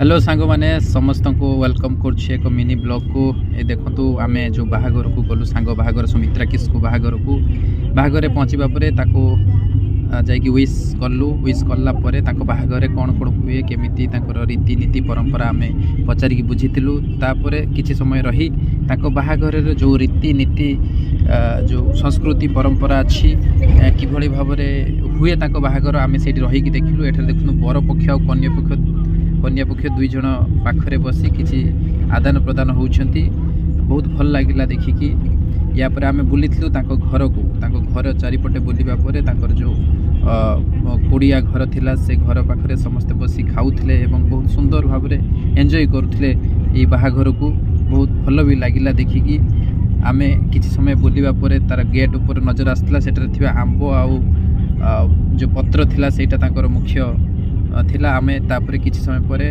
hello सांग मैंने समस्त को वेलकम कर एक मिनी ब्लॉग को ये देखु आम जो बाहागर को गलु सांग बाहागर सुमित्रा किस्कू बाहागर को बाहागर पहुँचवा जाकि विश कलु विश कलापर बाहागर कौन कौन हुए केमी रीतिनीति परंपरा आम पचारिक बुझीलु तापर किसी समय रही बाहागर जो रीतिनीति जो संस्कृति परंपरा अच्छी किभली भाव हुए बाहागर आम से रही देखिलु एठार देखु बर पक्ष और कन्या पक्ष दुई जन पाखरे बसी किसी आदान प्रदान होती बहुत भल लगिला देखिकी यापर आम बुली घर को घर चारिपटे बुलवा पर जो कुड़िया घर थिला से घर पाखरे समस्ते बसी खाऊले बहुत सुंदर भाव एंजॉय करुले ये बाहाघर को बहुत भल भी लगिला देखिकी आम किसी समय बुलवा पर तार गेट ऊपर नजर आसला से आंब आउ जो पत्र थिला सेटा मुख्य थिला आमे तापर किछि समय परे